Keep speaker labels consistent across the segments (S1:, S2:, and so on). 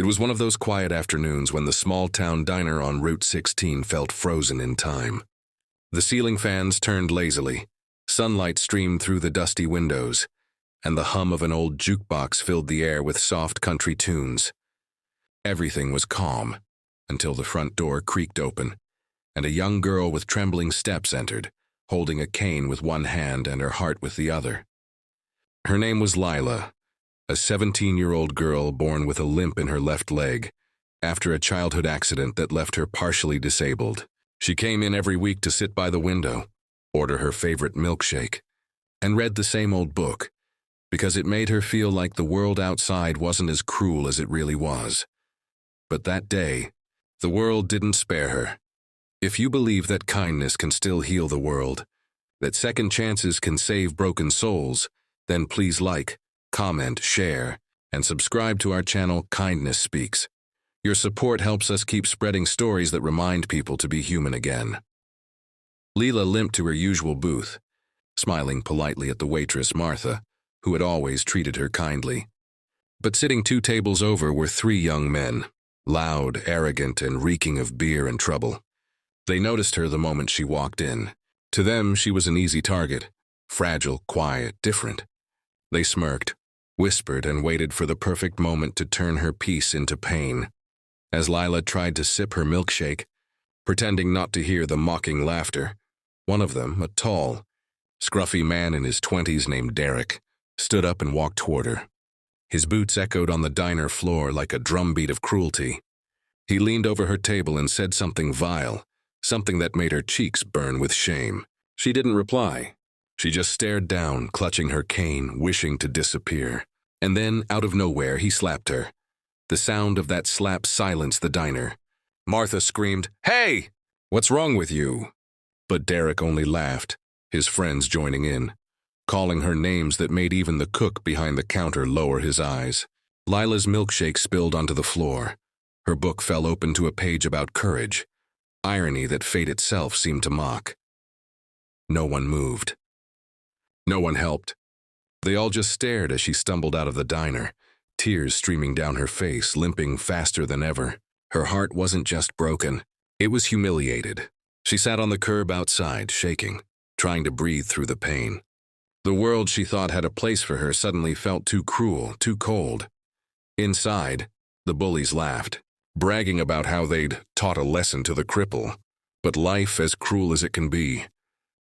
S1: It was one of those quiet afternoons when the small-town diner on Route 16 felt frozen in time. The ceiling fans turned lazily, sunlight streamed through the dusty windows, and the hum of an old jukebox filled the air with soft country tunes. Everything was calm, until the front door creaked open, and a young girl with trembling steps entered, holding a cane with one hand and her heart with the other. Her name was Lila, a 17-year-old girl born with a limp in her left leg, after a childhood accident that left her partially disabled. She came in every week to sit by the window, order her favorite milkshake, and read the same old book, because it made her feel like the world outside wasn't as cruel as it really was. But that day, the world didn't spare her. If you believe that kindness can still heal the world, that second chances can save broken souls, then please like, comment, share, and subscribe to our channel Kindness Speaks. Your support helps us keep spreading stories that remind people to be human again. Leela limped to her usual booth, smiling politely at the waitress Martha, who had always treated her kindly. But sitting 2 tables over were 3 young men, loud, arrogant, and reeking of beer and trouble. They noticed her the moment she walked in. To them, she was an easy target, fragile, quiet, different. They smirked, whispered, and waited for the perfect moment to turn her peace into pain. As Lila tried to sip her milkshake, pretending not to hear the mocking laughter, one of them, a tall, scruffy man in his 20s named Derek, stood up and walked toward her. His boots echoed on the diner floor like a drumbeat of cruelty. He leaned over her table and said something vile, something that made her cheeks burn with shame. She didn't reply. She just stared down, clutching her cane, wishing to disappear. And then, out of nowhere, he slapped her. The sound of that slap silenced the diner. Martha screamed, "Hey! What's wrong with you?" But Derek only laughed, his friends joining in, calling her names that made even the cook behind the counter lower his eyes. Lila's milkshake spilled onto the floor. Her book fell open to a page about courage, irony that fate itself seemed to mock. No one moved. No one helped. They all just stared as she stumbled out of the diner, tears streaming down her face, limping faster than ever. Her heart wasn't just broken, it was humiliated. She sat on the curb outside, shaking, trying to breathe through the pain. The world she thought had a place for her suddenly felt too cruel, too cold. Inside, the bullies laughed, bragging about how they'd taught a lesson to the cripple. But life, as cruel as it can be,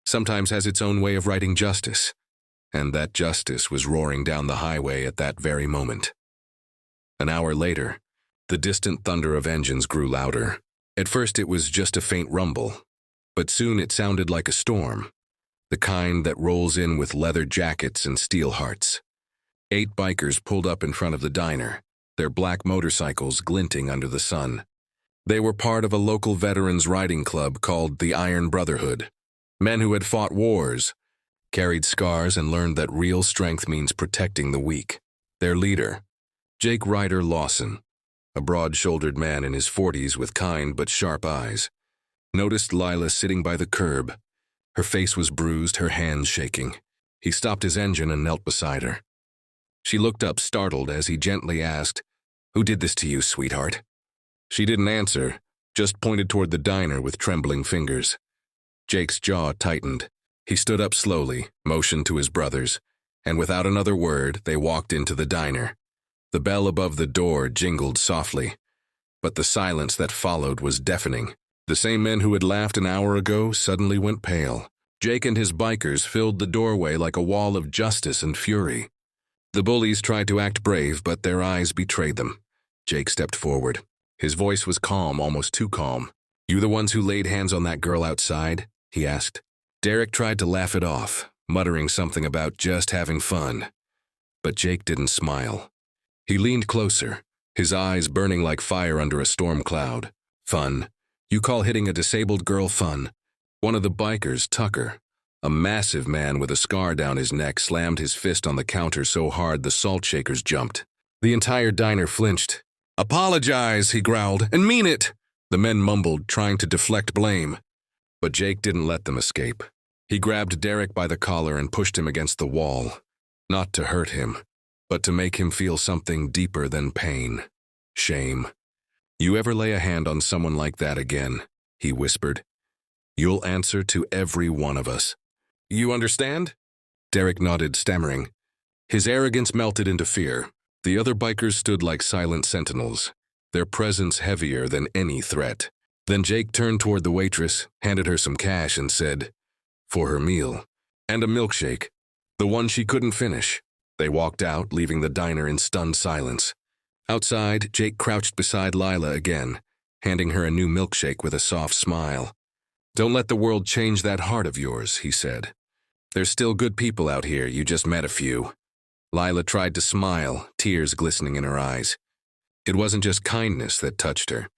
S1: sometimes has its own way of writing justice, and that justice was roaring down the highway at that very moment. An hour later, the distant thunder of engines grew louder. At first it was just a faint rumble, but soon it sounded like a storm, the kind that rolls in with leather jackets and steel hearts. 8 bikers pulled up in front of the diner, their black motorcycles glinting under the sun. They were part of a local veterans riding club called the Brotherhood. Men who had fought wars, carried scars, and learned that real strength means protecting the weak. Their leader, Jake Ryder Lawson, a broad-shouldered man in his 40s with kind but sharp eyes, noticed Lila sitting by the curb. Her face was bruised, her hands shaking. He stopped his engine and knelt beside her. She looked up, startled, as he gently asked, "Who did this to you, sweetheart?" She didn't answer, just pointed toward the diner with trembling fingers. Jake's jaw tightened. He stood up slowly, motioned to his brothers, and without another word, they walked into the diner. The bell above the door jingled softly, but the silence that followed was deafening. The same men who had laughed an hour ago suddenly went pale. Jake and his bikers filled the doorway like a wall of justice and fury. The bullies tried to act brave, but their eyes betrayed them. Jake stepped forward. His voice was calm, almost too calm. "You the ones who laid hands on that girl outside?" he asked. Derek tried to laugh it off, muttering something about just having fun. But Jake didn't smile. He leaned closer, his eyes burning like fire under a storm cloud. "Fun? You call hitting a disabled girl fun?" One of the bikers, Tucker, a massive man with a scar down his neck, slammed his fist on the counter so hard the salt shakers jumped. The entire diner flinched. "Apologize," he growled, "and mean it." The men mumbled, trying to deflect blame. But Jake didn't let them escape. He grabbed Derek by the collar and pushed him against the wall, not to hurt him, but to make him feel something deeper than pain. Shame. You ever lay a hand on someone like that again, he whispered. You'll answer to every one of us. You understand? Derek nodded, stammering. His arrogance melted into fear. The other bikers stood like silent sentinels, their presence heavier than any threat. Then Jake turned toward the waitress, handed her some cash, and said, "For her meal. And a milkshake. The one she couldn't finish." They walked out, leaving the diner in stunned silence. Outside, Jake crouched beside Lila again, handing her a new milkshake with a soft smile. "Don't let the world change that heart of yours," he said. "There's still good people out here, you just met a few." Lila tried to smile, tears glistening in her eyes. It wasn't just kindness that touched her.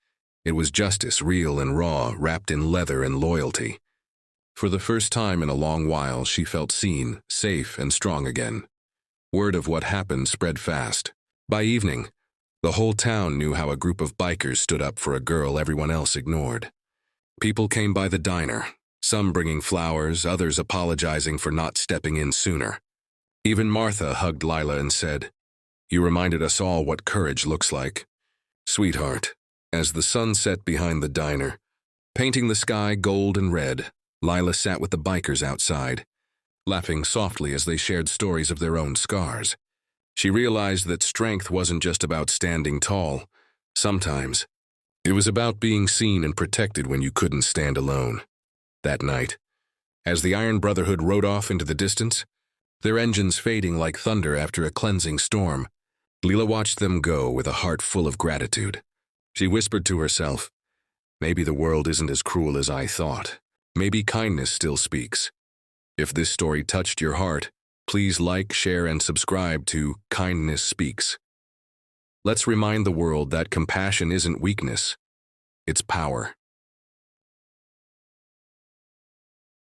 S1: It was justice, real and raw, wrapped in leather and loyalty. For the first time in a long while, she felt seen, safe, and strong again. Word of what happened spread fast. By evening, the whole town knew how a group of bikers stood up for a girl everyone else ignored. People came by the diner, some bringing flowers, others apologizing for not stepping in sooner. Even Martha hugged Lila and said, "You reminded us all what courage looks like." "Sweetheart," as the sun set behind the diner, painting the sky gold and red, Lila sat with the bikers outside, laughing softly as they shared stories of their own scars. She realized that strength wasn't just about standing tall. Sometimes, it was about being seen and protected when you couldn't stand alone. That night, as the Iron Brotherhood rode off into the distance, their engines fading like thunder after a cleansing storm, Lila watched them go with a heart full of gratitude. She whispered to herself, "Maybe the world isn't as cruel as I thought. Maybe kindness still speaks." If this story touched your heart, please like, share, and subscribe to Kindness Speaks. Let's remind the world that compassion isn't weakness, it's power.